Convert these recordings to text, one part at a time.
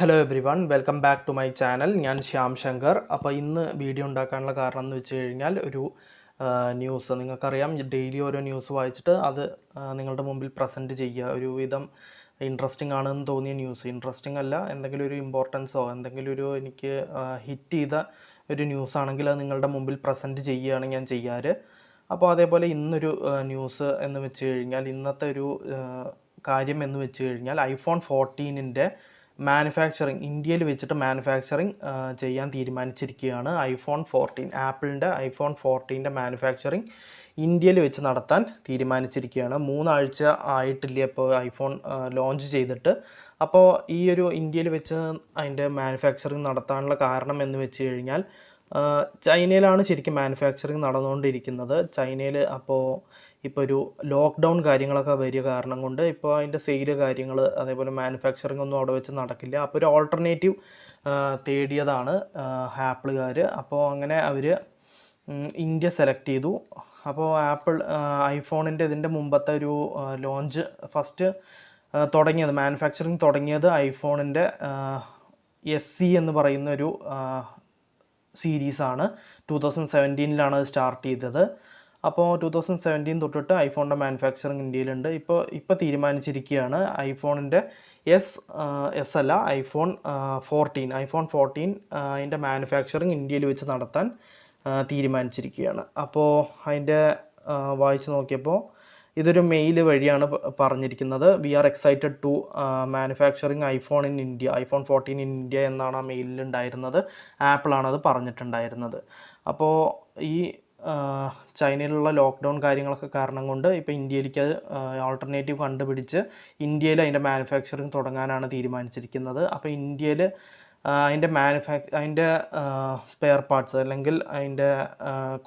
Hello everyone, welcome back to my channel. ഞാൻ ശ്യാം ശങ്കർ. അപ്പോൾ ഇന്ന് വീഡിയോ ഉണ്ടാക്കാനുള്ള കാരണം എന്ന് വെച്ച് കഴിഞ്ഞാൽ ഒരു ന്യൂസ്, നിങ്ങൾക്കറിയാം ഡെയിലി ഓരോ ന്യൂസ് വായിച്ചിട്ട് അത് നിങ്ങളുടെ മുമ്പിൽ പ്രസൻറ്റ് ചെയ്യുക. ഒരു വിധം ഇൻട്രസ്റ്റിംഗ് ആണെന്ന് തോന്നിയ ന്യൂസ്, ഇൻട്രസ്റ്റിംഗ് അല്ല, എന്തെങ്കിലും ഒരു ഇമ്പോർട്ടൻസോ എന്തെങ്കിലും ഒരു എനിക്ക് ഹിറ്റ് ചെയ്ത ഒരു ന്യൂസ് ആണെങ്കിൽ അത് നിങ്ങളുടെ മുമ്പിൽ പ്രസൻറ്റ് ചെയ്യുകയാണ് ഞാൻ ചെയ്യാറ്. അപ്പോൾ അതേപോലെ ഇന്നൊരു ന്യൂസ് എന്ന് വെച്ച് കഴിഞ്ഞാൽ, ഇന്നത്തെ ഒരു കാര്യം എന്ന് വെച്ച് കഴിഞ്ഞാൽ ഐഫോൺ 14-ൻ്റെ മാനുഫാക്ചറിങ് ഇന്ത്യയിൽ വെച്ചിട്ട് മാനുഫാക്ചറിങ് ചെയ്യാൻ തീരുമാനിച്ചിരിക്കുകയാണ്. ഐഫോൺ 14, ആപ്പിളിൻ്റെ ഐഫോൺ 14-ൻ്റെ മാനുഫാക്ചറിങ് ഇന്ത്യയിൽ വെച്ച് നടത്താൻ തീരുമാനിച്ചിരിക്കുകയാണ്. 3 ആഴ്ച ആയിട്ടില്ല ഇപ്പോൾ ഐഫോൺ ലോഞ്ച് ചെയ്തിട്ട്. അപ്പോൾ ഈ ഒരു ഇന്ത്യയിൽ വെച്ച് അതിൻ്റെ മാനുഫാക്ചറിങ് നടത്താനുള്ള കാരണം എന്ന് വെച്ച് കഴിഞ്ഞാൽ, ചൈനയിലാണ് ശരിക്കും മാനുഫാക്ചറിങ് നടന്നുകൊണ്ടിരിക്കുന്നത്. ചൈനയിൽ ഇപ്പോൾ ഒരു ലോക്ക്ഡൗൺ കാര്യങ്ങളൊക്കെ വരിക കാരണം കൊണ്ട് ഇപ്പോൾ അതിൻ്റെ സെയിൽ കാര്യങ്ങൾ അതേപോലെ മാനുഫാക്ചറിങ് ഒന്നും അവിടെ വെച്ച് നടക്കില്ല. അപ്പോൾ ഒരു ഓൾട്ടർനേറ്റീവ് തേടിയതാണ് ആപ്പിളുകാർ. അപ്പോൾ അങ്ങനെ അവർ ഇന്ത്യ സെലക്ട് ചെയ്തു. അപ്പോൾ ആപ്പിൾ ഐഫോണിൻ്റെ ഇതിൻ്റെ മുമ്പത്തെ ഒരു ലോഞ്ച് ഫസ്റ്റ് തുടങ്ങിയത്, മാനുഫാക്ചറിങ് തുടങ്ങിയത് ഐഫോണിൻ്റെ SE എന്ന് പറയുന്ന ഒരു സീരീസാണ്. 2017-ലാണ് അത് സ്റ്റാർട്ട് ചെയ്തത്. അപ്പോൾ 2017 തൊട്ടിട്ട് ഐഫോണിൻ്റെ മാനുഫാക്ചറിങ് ഇന്ത്യയിലുണ്ട്. ഇപ്പോൾ തീരുമാനിച്ചിരിക്കുകയാണ് ഐഫോണിൻ്റെ ഐഫോൺ 14 അതിൻ്റെ മാനുഫാക്ചറിങ് ഇന്ത്യയിൽ വെച്ച് നടത്താൻ തീരുമാനിച്ചിരിക്കുകയാണ്. അപ്പോൾ അതിൻ്റെ വായിച്ച് നോക്കിയപ്പോൾ ഇതൊരു മെയിൽ വഴിയാണ് പറഞ്ഞിരിക്കുന്നത്. We are excited to manufacturing iPhone in India, iPhone 14 in India എന്നാണ് ആ മെയിലിൽ ഉണ്ടായിരുന്നത്. ആപ്പിളാണത് പറഞ്ഞിട്ടുണ്ടായിരുന്നത്. അപ്പോൾ ഈ ചൈനയിലുള്ള ലോക്ക്ഡൗൺ കാര്യങ്ങളൊക്കെ കാരണം കൊണ്ട് ഇപ്പോൾ ഇന്ത്യയിലേക്ക് അത് ആൾട്ടർനേറ്റീവ് കണ്ടുപിടിച്ച് ഇന്ത്യയിൽ അതിൻ്റെ മാനുഫാക്ചറിങ് തുടങ്ങാനാണ് തീരുമാനിച്ചിരിക്കുന്നത്. അപ്പോൾ ഇന്ത്യയിൽ അതിൻ്റെ സ്പെയർ പാർട്സ് അല്ലെങ്കിൽ അതിൻ്റെ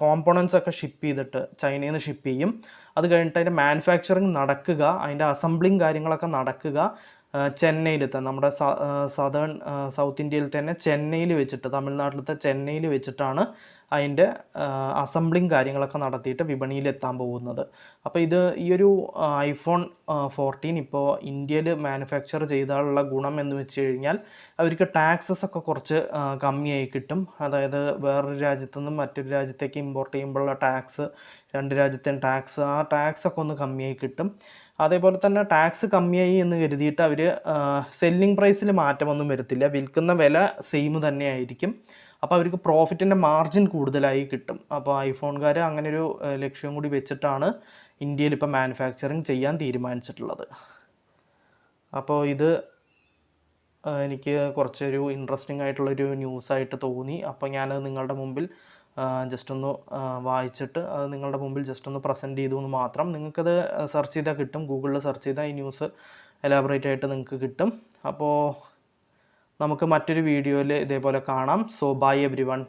കോമ്പോണൻസ് ഒക്കെ ഷിപ്പ് ചെയ്തിട്ട് ചൈനയിൽ നിന്ന് ഷിപ്പ് ചെയ്യും. അത് കഴിഞ്ഞിട്ട് അതിൻ്റെ മാനുഫാക്ചറിങ് നടക്കുക, അതിൻ്റെ അസംബ്ലിങ് കാര്യങ്ങളൊക്കെ നടക്കുക ചെന്നൈയിലത്തെ, നമ്മുടെ സൗത്ത് ഇന്ത്യയിൽ തന്നെ ചെന്നൈയിൽ വെച്ചിട്ട്, തമിഴ്നാട്ടിലത്തെ ചെന്നൈയിൽ വെച്ചിട്ടാണ് അതിൻ്റെ അസംബ്ലിങ് കാര്യങ്ങളൊക്കെ നടത്തിയിട്ട് വിപണിയിൽ എത്താൻ പോകുന്നത്. അപ്പോൾ ഈ ഒരു ഐഫോൺ 14 ഇപ്പോൾ ഇന്ത്യയിൽ മാനുഫാക്ചർ ചെയ്താലുള്ള ഗുണം എന്ന് വെച്ച് കഴിഞ്ഞാൽ അവർക്ക് ടാക്സസ് ഒക്കെ കുറച്ച് കമ്മിയായി കിട്ടും. അതായത് വേറൊരു രാജ്യത്തു നിന്നും മറ്റൊരു രാജ്യത്തേക്ക് ഇമ്പോർട്ട് ചെയ്യുമ്പോഴുള്ള ടാക്സ്, രണ്ട് രാജ്യത്തെയും ടാക്സ്, ആ ടാക്സൊക്കെ ഒന്ന് കമ്മിയായി കിട്ടും. അതേപോലെ തന്നെ ടാക്സ് കമ്മിയായി എന്ന് കരുതിയിട്ട് അവർ സെല്ലിംഗ് പ്രൈസിൽ മാറ്റമൊന്നും വരുത്തില്ല, വിൽക്കുന്ന വില സെയിം തന്നെയായിരിക്കും. അപ്പോൾ അവർക്ക് പ്രോഫിറ്റിൻ്റെ മാർജിൻ കൂടുതലായി കിട്ടും. അപ്പോൾ ഐഫോൺകാർ അങ്ങനെ ഒരു ലക്ഷ്യം കൂടി വെച്ചിട്ടാണ് ഇന്ത്യയിൽ ഇപ്പോൾ മാനുഫാക്ചറിങ് ചെയ്യാൻ തീരുമാനിച്ചിട്ടുള്ളത്. അപ്പോൾ ഇത് എനിക്ക് കുറച്ചൊരു ഇൻട്രസ്റ്റിംഗ് ആയിട്ടുള്ളൊരു ന്യൂസായിട്ട് തോന്നി. അപ്പോൾ ഞാനത് നിങ്ങളുടെ മുമ്പിൽ ജസ്റ്റ് ഒന്ന് വായിച്ചിട്ട് അത് നിങ്ങളുടെ മുമ്പിൽ ജസ്റ്റ് ഒന്ന് പ്രസൻറ്റ് ചെയ്തു എന്ന് മാത്രം. നിങ്ങൾക്കത് സെർച്ച് ചെയ്താൽ കിട്ടും, ഗൂഗിളിൽ സെർച്ച് ചെയ്താൽ ഈ ന്യൂസ് എലാബറേറ്റ് ആയിട്ട് നിങ്ങൾക്ക് കിട്ടും. അപ്പോൾ നമുക്ക് മറ്റൊരു വീഡിയോയിൽ ഇതേപോലെ കാണാം. So bye every one.